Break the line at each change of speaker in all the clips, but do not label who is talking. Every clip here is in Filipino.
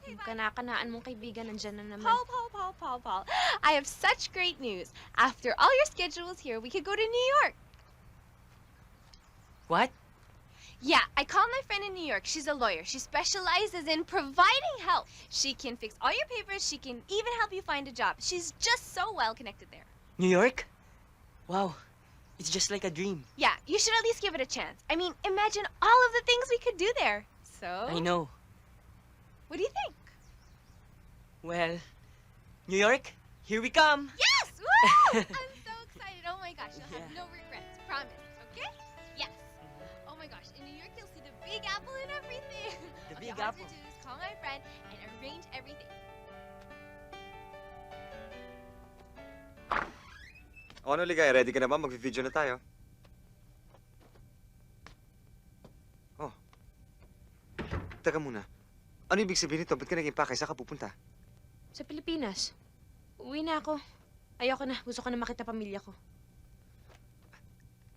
Yung kanakanaan mong kaibigan nandyan na naman.
Paul. I have such great news. After all your schedules here, we could go to New York.
What?
Yeah, I called my friend in New York. She's a lawyer. She specializes in providing help. She can fix all your papers. She can even help you find a job. She's just so well connected there.
New York? Wow. It's just like a dream.
Yeah, you should at least give it a chance. I mean, imagine all of the things we could do there. So,
I know.
what do you think?
Well, New York, here we come.
Yes! Woo! I'm so excited. Oh my gosh, you'll have
Yeah.
no regrets. Promise. Okay? Yes. Oh my gosh, in New York you'll see the Big Apple and everything.
The
Okay,
Big
all I have to
Apple.
do is call my friend and arrange everything.
O ano, Ligaya? Ready ka na ba? Mag-video na tayo. Oh. Teka muna. Ano ibig sabihin nito? Ba't ka naging pakay? Saan ka pupunta?
Sa Pilipinas. Uwi na ako. Ayoko na. Gusto ko na makita pamilya ko.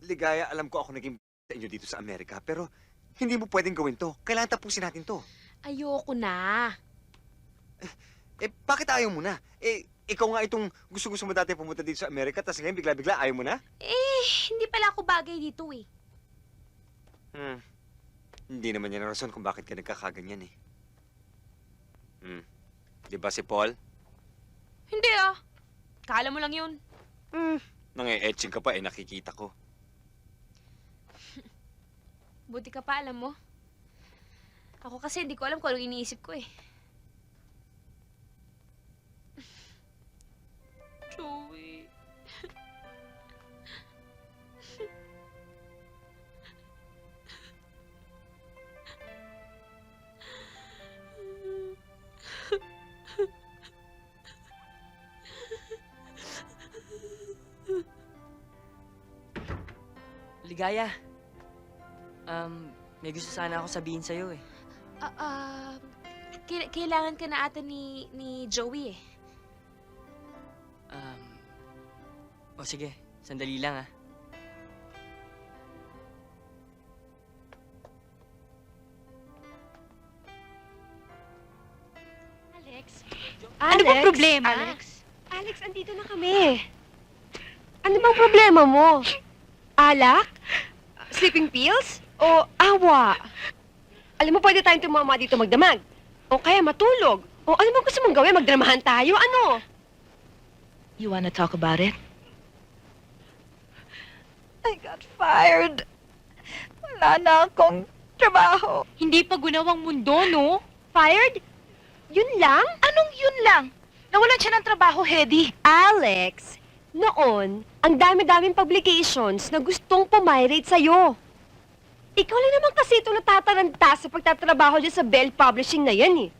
Ligaya, alam ko ako naging sa inyo dito sa Amerika, pero hindi mo pwedeng gawin to. Kailangan tapusin natin to.
Ayoko na.
Eh, bakit ayaw mo na? Eh, ikaw nga itong gusto-gusto mo dati pumunta dito sa Amerika, tapos ngayon bigla-bigla ayaw mo na?
Hindi pala ako bagay dito eh.
Hindi naman yan ang rason kung bakit ka nagkakaganyan eh. Di ba si Paul?
Hindi ah. Kala mo lang yun.
Nange-etching ka pa eh, nakikita ko.
Buti ka pa, alam mo. Ako kasi hindi ko alam kung anong iniisip ko eh. Joey.
Ligaya. May gusto sana ako sabihin sa'yo eh.
Kailangan ka na ata ni Joey eh.
O sige, sandali lang ah.
Ano bang problema? Alex, andito na kami. Ano bang problema mo? Alak? Sleeping pills? O awa? Alam mo, pwede tayong tumama dito magdamag. O kaya matulog. O ano bang gusto mong gawin? Magdramahan tayo? Ano?
You wanna talk about it?
I got fired. Wala na akong trabaho.
Hindi pa gunawang mundo, no?
Fired? Yun lang?
Anong yun lang? Nawalan siya ng trabaho, Hedy.
Alex, noon, ang dami-daming publications na gustong pumirate sa'yo. Ikaw lang naman kasi ito natataranta sa pagtatrabaho dyan sa Bell Publishing na yan eh.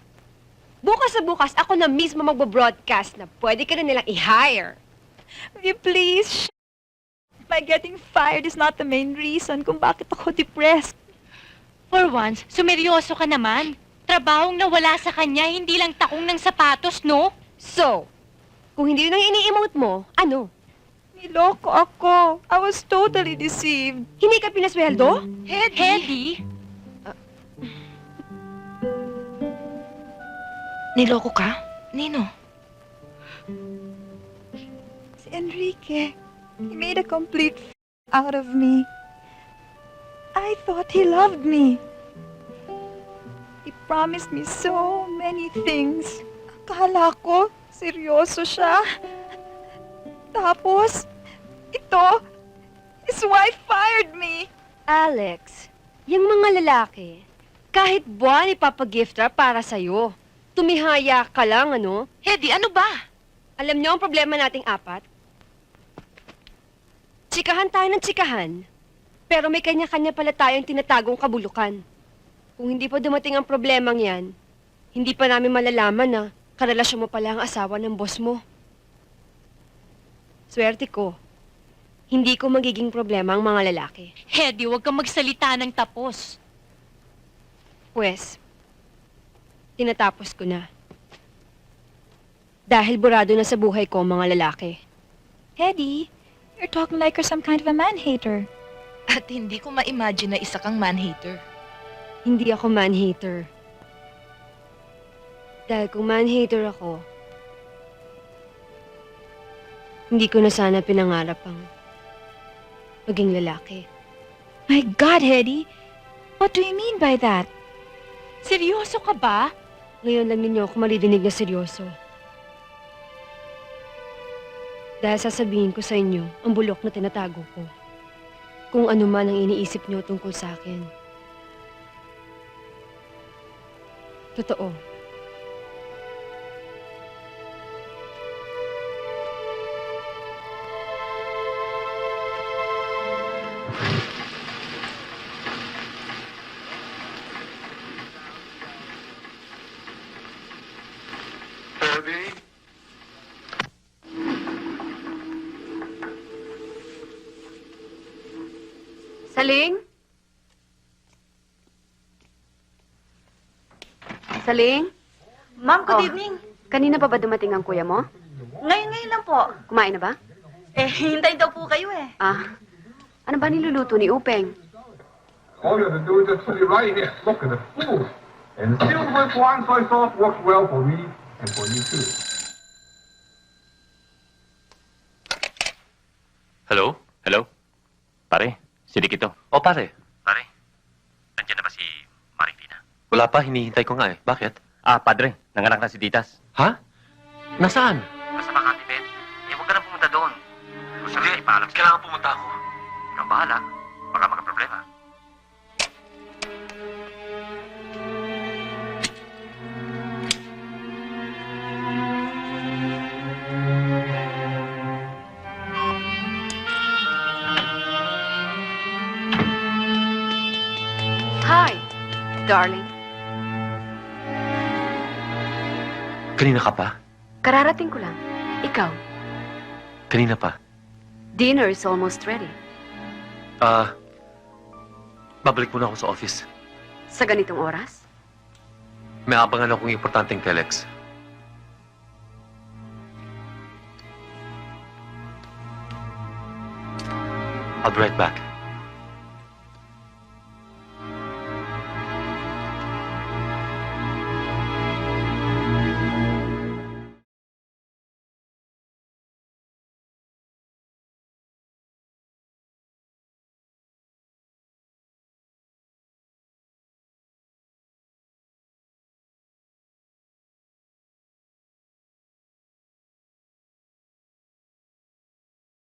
Bukas na bukas, ako na mismo magbo-broadcast na pwede ka na nilang i-hire.
Will you please? My getting fired is not the main reason kung bakit ako depressed.
For once, sumeryoso ka naman. Trabahong nawala sa kanya, hindi lang takong ng sapatos, no?
So, kung hindi yun ang ini-emote mo, ano?
Niloko ako. I was totally deceived.
Hindi ka pinasweldo?
Hedy? Niloko ka? Nino?
Si Enrique, he made a complete out of me. I thought he loved me. He promised me so many things. Akala ko, seryoso siya. Tapos, ito, his wife fired me.
Alex, yung mga lalaki, kahit buwan ipapagift wrap para sa'yo. Tumihaya ka lang, ano?
Hedy, ano ba?
Alam niyo ang problema nating apat? Tsikahan tayo ng tsikahan, pero may kanya-kanya pala tayong tinatagong kabulukan. Kung hindi pa dumating ang problemang yan, hindi pa namin malalaman na karelasyon mo pala ang asawa ng boss mo. Swerte ko, hindi ko magiging problema ang mga lalaki.
Hedy, huwag kang magsalita ng tapos.
Pwes, tinatapos ko na. Dahil burado na sa buhay ko ang mga lalaki.
Hedy, you're talking like you're some kind of a man-hater.
At hindi ko ma-imagine na isa kang man-hater.
Hindi ako man-hater. Dahil kung man-hater ako, hindi ko na sana pinangarap ang maging lalaki.
My God, Hedy. What do you mean by that?
Seryoso ka ba?
Ngayon lang ninyo ako maririnig na seryoso. Dahil sasabihin ko sa inyo ang bulok na tinatago ko. Kung ano man ang iniisip niyo tungkol sa akin. Totoo. Saling? Saling?
Ma'am, good
Oh.
evening.
Kanina pa ba dumating ang kuya mo?
Ngayon lang po.
Kumain na ba?
Hintay daw po kayo eh.
Ano ba niluluto ni Upeng?
All you have to do is just sit right here. Look at the food. And silver wine soy sauce works well for me and for you too.
Hello? Hello? Pare, si Dick ito.
O pare,
Pare, nandiyan na ba si Marifina?
wala pa, hinihintay ko nga eh. Bakit?
Padre, nanganak na si Titas.
Ha? Nasaan?
Nasa Makati, Ben. Huwag ka na pumunta doon. Gusto na ipaalam sila.
Kailangan pumunta ako.
Ikaw bahala. Baka magka-problema.
Hi, darling.
Kanina ka pa?
Kararating ko lang. Ikaw,
Kanina pa?
dinner is almost ready.
Babalik muna ako sa office.
Sa ganitong oras?
May abangan akong importanteng telex. I'll be right back.